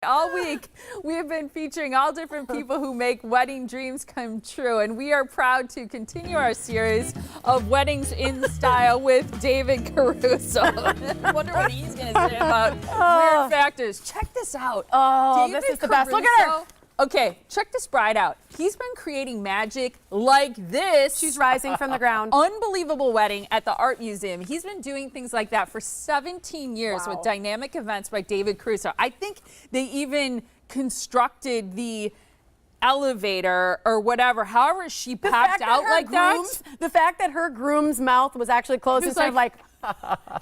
All week, we have been featuring all different people who make wedding dreams come true, and we are proud to continue our series of Weddings in Style with David Caruso. I wonder what he's going to say about weird factors. Check this out. Oh, David this is the best. Look at her. Okay, check this bride out. He's been creating magic like this. She's rising from the ground. Unbelievable wedding at the Art Museum. He's been doing things like that for 17 years with dynamic events by David Caruso. I think they even constructed the elevator or whatever, however she popped out like that. The fact that her groom's mouth was actually closed instead of like,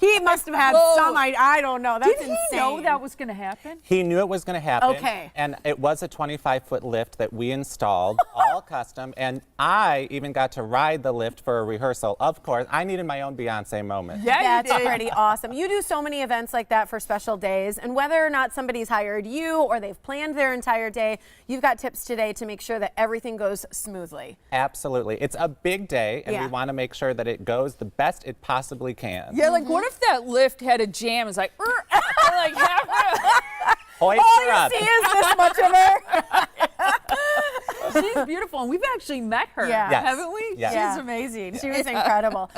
he must have had some, I don't know. That's insane. Did he know that was going to happen? He knew it was going to happen. Okay. And it was a 25-foot lift that we installed, all custom. And I even got to ride the lift for a rehearsal. Of course, I needed my own Beyonce moment. Yeah, that's pretty awesome. You do so many events like that for special days. And whether or not somebody's hired you or they've planned their entire day, you've got tips today to make sure that everything goes smoothly. Absolutely. It's a big day, and we want to make sure that it goes the best it possibly can. Yeah, like what if that lift had a jam? It's like, like Hoist her up. All you see is this much of her. She's beautiful, and we've actually met her, haven't we? Yes. She's amazing. She was incredible.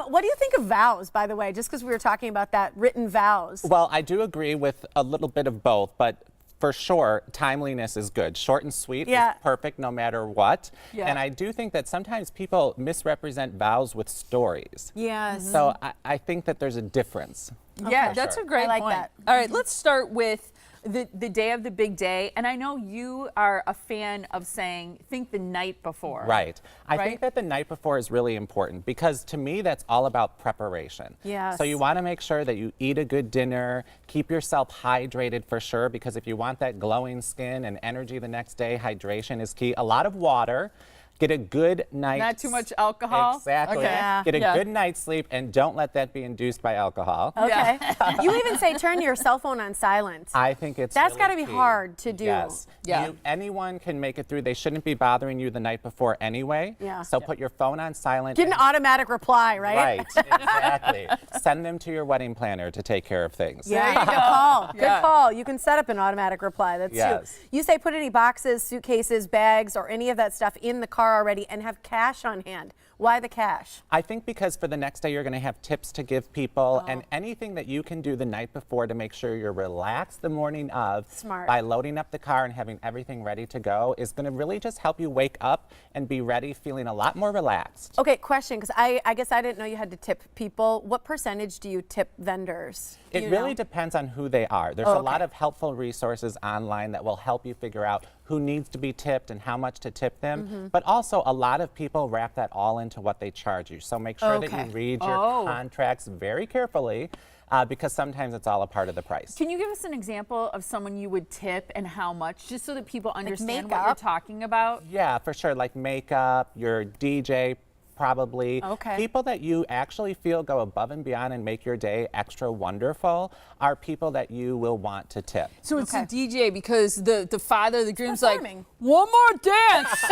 What do you think of vows, by the way, just because we were talking about that, written vows? Well, I do agree with a little bit of both, but for sure, timeliness is good. Short and sweet is perfect no matter what. And I do think that sometimes people misrepresent vows with stories. Yes. So I think that there's a difference. Yeah, that's a great point. That. All right, let's start with the day of the big day. And I know you are a fan of saying, think the night before. Right. I think that the night before is really important because to me, that's all about preparation. Yes. So you want to make sure that you eat a good dinner, keep yourself hydrated for sure, because if you want that glowing skin and energy the next day, hydration is key. A lot of water. Get a good night. Not too much alcohol. Exactly. Okay. Yeah. Get a good night's sleep, and don't let that be induced by alcohol. Okay. You even say turn your cell phone on silent. I think it's that's really got to be key. hard to do. Yes. Yeah. Anyone can make it through. They shouldn't be bothering you the night before anyway. Yeah. So put your phone on silent. Get an automatic reply, right? Right. Exactly. Send them to your wedding planner to take care of things. Yeah. Good call. Good call. You can set up an automatic reply. That's you. You say put any boxes, suitcases, bags, or any of that stuff in the car already, and have cash on hand. Why the cash? I think because for the next day you're going to have tips to give people and anything that you can do the night before to make sure you're relaxed the morning of by loading up the car and having everything ready to go is going to really just help you wake up and be ready feeling a lot more relaxed. Okay, question, because I guess I didn't know you had to tip people. What percentage do you tip vendors? It really depends on who they are. There's a lot of helpful resources online that will help you figure out who needs to be tipped and how much to tip them. But also a lot of people wrap that all into what they charge you. So make sure that you read your contracts very carefully because sometimes it's all a part of the price. Can you give us an example of someone you would tip and how much, just so that people understand what you're talking about? Yeah, for sure. Like makeup, your DJ, probably. People that you actually feel go above and beyond and make your day extra wonderful are people that you will want to tip. So it's a DJ because the father of the groom's like, one more dance,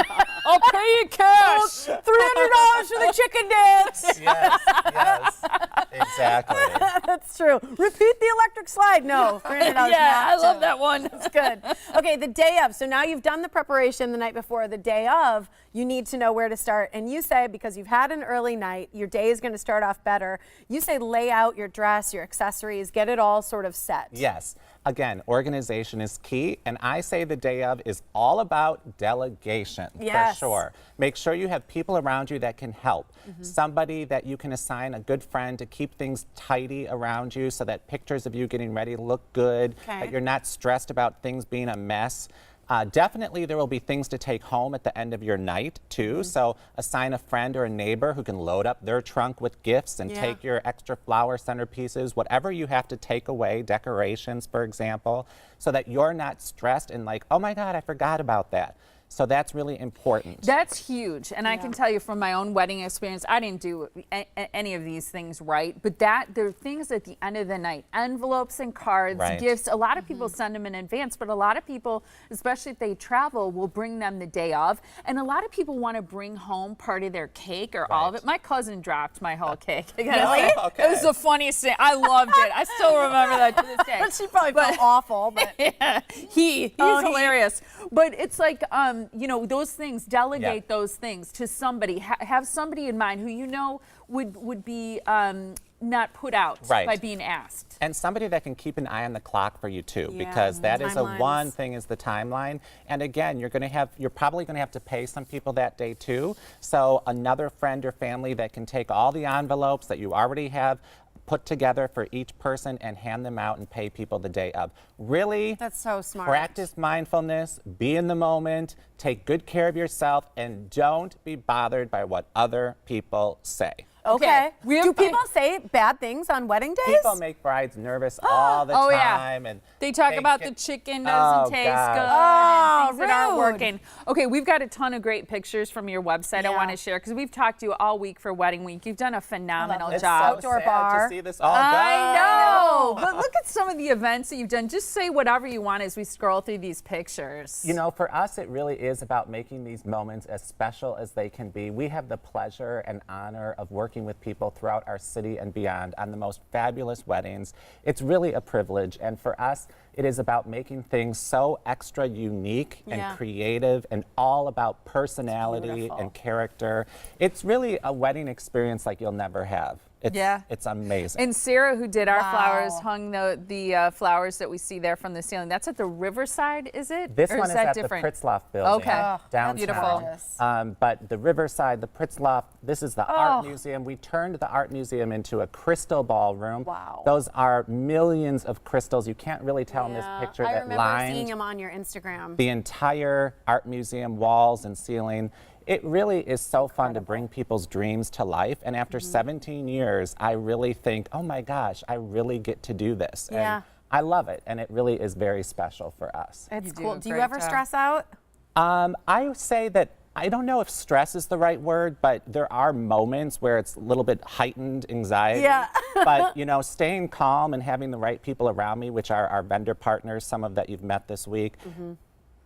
I'll pay you cash. $300 for the chicken dance. Yes, exactly. That's true. Repeat the electric slide. No, $300. Yeah, I love that one. That's good. Okay, the day of. So now you've done the preparation the night before. The day of, you need to know where to start. And you say, because you've had an early night, your day is going to start off better. You say lay out your dress, your accessories, get it all sort of set. Yes. Again, organization is key, and I say the day of is all about delegation, for sure. Make sure you have people around you that can help. Somebody that you can assign, a good friend, to keep things tidy around you so that pictures of you getting ready look good, that you're not stressed about things being a mess. Definitely there will be things to take home at the end of your night too, so assign a friend or a neighbor who can load up their trunk with gifts and take your extra flower centerpieces, whatever you have to take away, decorations for example, so that you're not stressed and like, oh my God, I forgot about that. So that's really important. That's huge. And I can tell you from my own wedding experience, I didn't do any of these things right. But there are things at the end of the night, envelopes and cards, gifts. A lot of people send them in advance, but a lot of people, especially if they travel, will bring them the day of. And a lot of people want to bring home part of their cake or all of it. My cousin dropped my whole cake. Really? Okay. It was the funniest thing. I loved it. I still remember that to this day. She probably felt awful, but Yeah, he's hilarious. But it's like, you know, those things, delegate those things to somebody. Have somebody in mind who you know would be not put out by being asked. And somebody that can keep an eye on the clock for you too, Yeah, because that is timelines. one thing is the timeline. And again, you're probably going to have to pay some people that day too. So another friend or family that can take all the envelopes that you already have put together for each person and hand them out and pay people the day of. Really, that's so smart. Practice mindfulness, be in the moment, take good care of yourself, and don't be bothered by what other people say. Okay. We Do have- people say bad things on wedding days? People make brides nervous all the time. And they talk about the chicken doesn't taste good and things that aren't rude. working. Okay, we've got a ton of great pictures from your website I want to share because we've talked to you all week for Wedding Week. You've done a phenomenal It's job. so Outdoor sad bar. to see this all I done. know. But look at some of the events that you've done. Just say whatever you want as we scroll through these pictures. You know, for us, it really is about making these moments as special as they can be. We have the pleasure and honor of working with people throughout our city and beyond on the most fabulous weddings. It's really a privilege. And for us, it is about making things so extra unique and creative and all about personality and character. It's really a wedding experience like you'll never have. It's amazing. And Sarah, who did our flowers, hung the flowers that we see there from the ceiling. That's at the Riverside, is it? This or one is is that at different? the Pritzloff building downtown. Beautiful. But the Riverside, the Pritzloff, this is the art museum. We turned the art museum into a crystal ballroom. Wow. Those are millions of crystals. You can't really tell in this picture I that remember seeing lined them on your Instagram. the entire art museum walls and ceiling. It really is so fun to bring people's dreams to life. And after 17 years, I really think, oh my gosh, I really get to do this. And I love it. And it really is very special for us. It's You do cool. a Do you great ever job. stress out? I would say that I don't know if stress is the right word, but there are moments where it's a little bit heightened anxiety. Yeah. But, you know, staying calm and having the right people around me, which are our vendor partners, some of that you've met this week,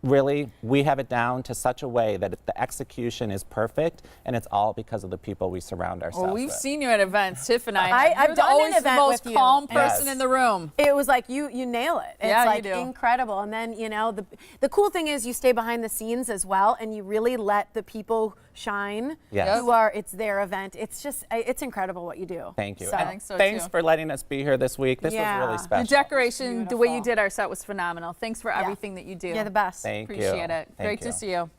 really, we have it down to such a way that the execution is perfect, and it's all because of the people we surround ourselves Well, we've with. seen you at events, Tiff and I. I've You're done an always the event most with you. calm person Yes. in the room. It was like you nail it. It's Yeah, you like do. incredible. And then, you know, the cool thing is you stay behind the scenes as well and you really let the people shine Yes. who are, it's their event. It's just, it's incredible what you do. Thank you. So, And think so, thanks too. for letting us be here this week. This was really The special. decoration, the way you Beautiful. did our set was phenomenal. Thanks for everything that you do. you're the best. Thank you. Appreciate it. Thank Great you. to see you.